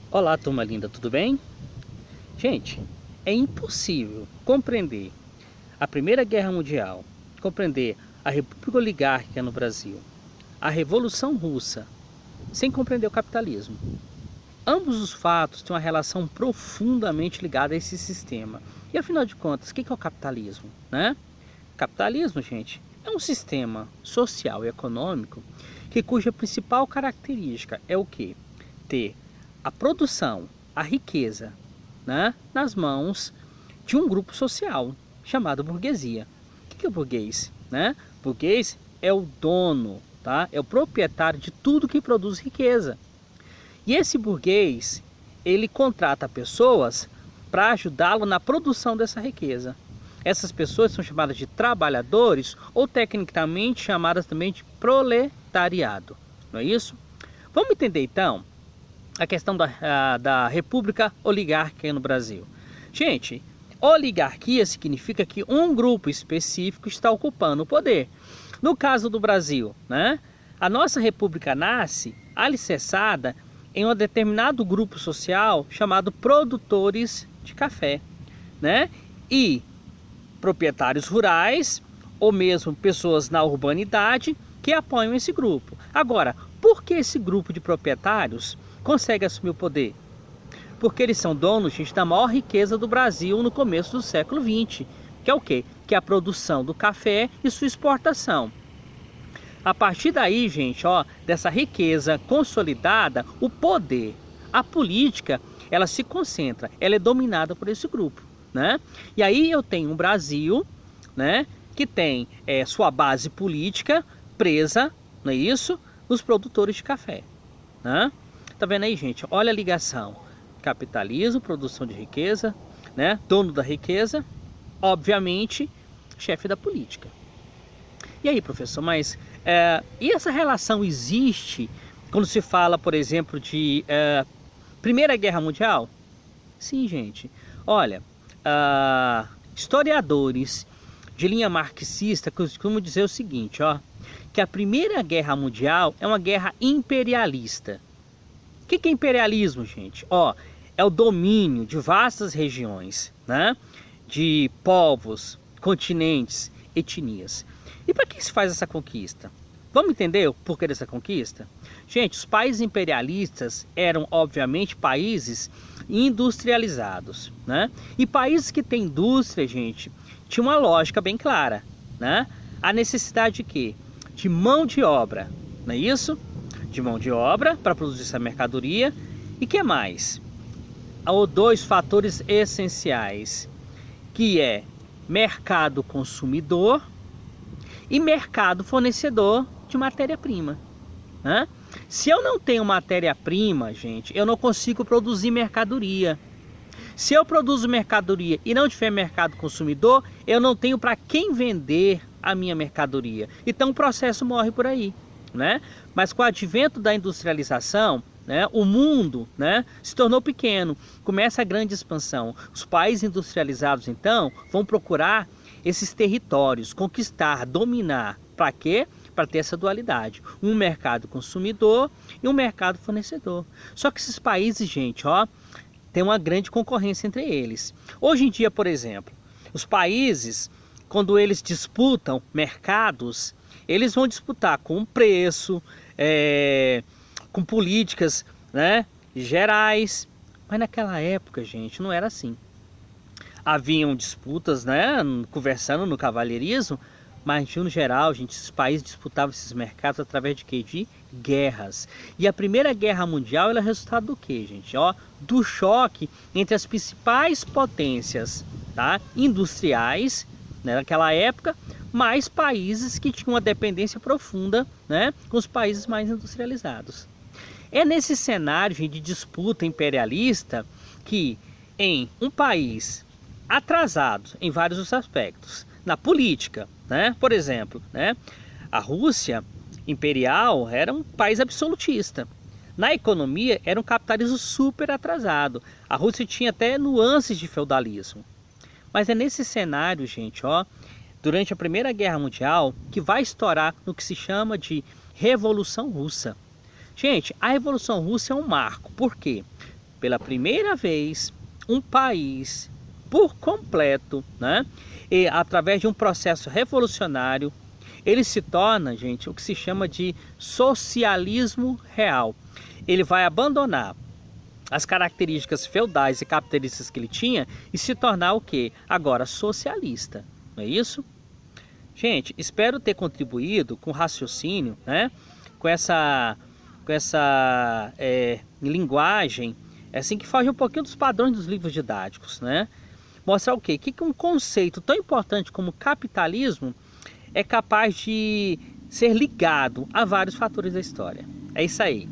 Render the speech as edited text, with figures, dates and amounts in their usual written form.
Olá, turma linda, tudo bem? Gente, é impossível compreender a Primeira Guerra Mundial, compreender a República Oligárquica no Brasil, a Revolução Russa, sem compreender o capitalismo. Ambos os fatos têm uma relação profundamente ligada a esse sistema. E afinal de contas, o que é o capitalismo, né? Capitalismo, gente, é um sistema social e econômico cuja principal característica é o quê? Ter a produção, a riqueza, né, nas mãos de um grupo social chamado burguesia. O que é o burguês? Né? Burguês é o dono, tá? É o proprietário de tudo que produz riqueza. E esse burguês, ele contrata pessoas para ajudá-lo na produção dessa riqueza. Essas pessoas são chamadas de trabalhadores ou tecnicamente chamadas também de proletariado. Não é isso? Vamos entender então a questão da República Oligárquica no Brasil. Gente, oligarquia significa que um grupo específico está ocupando o poder. No caso do Brasil, né, a nossa república nasce alicerçada em um determinado grupo social chamado produtores de café, né? E proprietários rurais ou mesmo pessoas na urbanidade que apoiam esse grupo. Agora, por que esse grupo de proprietários consegue assumir o poder? Porque eles são donos, gente, da maior riqueza do Brasil no começo do século XX, que é o quê? Que é a produção do café e sua exportação. A partir daí, gente, ó, dessa riqueza consolidada, o poder, a política, ela se concentra, ela é dominada por esse grupo, né? E aí eu tenho um Brasil, né, que tem sua base política presa, não é isso? Nos produtores de café, né? Tá vendo aí, gente? Olha a ligação. Capitalismo, produção de riqueza, né? Dono da riqueza, obviamente, chefe da política. E aí, professor, mas e essa relação existe quando se fala, por exemplo, de Primeira Guerra Mundial? Sim, gente. Olha, historiadores de linha marxista costumam dizer o seguinte, ó, que a Primeira Guerra Mundial é uma guerra imperialista. O que é imperialismo, gente? Ó, é o domínio de vastas regiões, né? De povos, continentes, etnias. E para que se faz essa conquista? Vamos entender o porquê dessa conquista? Gente, os países imperialistas eram, obviamente, países industrializados, né? E países que têm indústria, gente, tinha uma lógica bem clara, né? A necessidade de quê? De mão de obra, não é isso? De mão de obra para produzir essa mercadoria. E que mais? Há dois fatores essenciais, que é mercado consumidor e mercado fornecedor de matéria-prima, né? Se eu não tenho matéria-prima, gente, eu não consigo produzir mercadoria. Se eu produzo mercadoria e não tiver mercado consumidor, eu não tenho para quem vender a minha mercadoria. Então o processo morre por aí, né? Mas com o advento da industrialização, né, o mundo, né, se tornou pequeno, começa a grande expansão. Os países industrializados, então, vão procurar esses territórios, conquistar, dominar. Para quê? Para ter essa dualidade. Um mercado consumidor e um mercado fornecedor. Só que esses países, gente, ó, tem uma grande concorrência entre eles. Hoje em dia, por exemplo, os países, quando eles disputam mercados, eles vão disputar com preço, com políticas, né, gerais. Mas naquela época, gente, não era assim. Haviam disputas, né, conversando no cavalheirismo, mas no geral, gente, esses países disputavam esses mercados através de quê? De guerras. E a Primeira Guerra Mundial ela é resultado do quê, gente? Ó, do choque entre as principais potências, tá, industriais, né, naquela época, mais países que tinham uma dependência profunda, né, com os países mais industrializados. É nesse cenário, gente, de disputa imperialista que em um país atrasado em vários aspectos, na política, né, por exemplo, né, a Rússia imperial era um país absolutista. Na economia era um capitalismo super atrasado. A Rússia tinha até nuances de feudalismo. Mas é nesse cenário, gente, ó, durante a Primeira Guerra Mundial, que vai estourar no que se chama de Revolução Russa. Gente, a Revolução Russa é um marco. Por quê? pela primeira vez, um país por completo, né? E através de um processo revolucionário, ele se torna, gente, o que se chama de socialismo real. Ele vai abandonar as características feudais e capitalistas que ele tinha e se tornar o quê? Agora socialista, não é isso? Gente, espero ter contribuído com raciocínio, né? Com essa linguagem, assim, que foge um pouquinho dos padrões dos livros didáticos, né? Mostrar o quê? Que um conceito tão importante como capitalismo é capaz de ser ligado a vários fatores da história. É isso aí.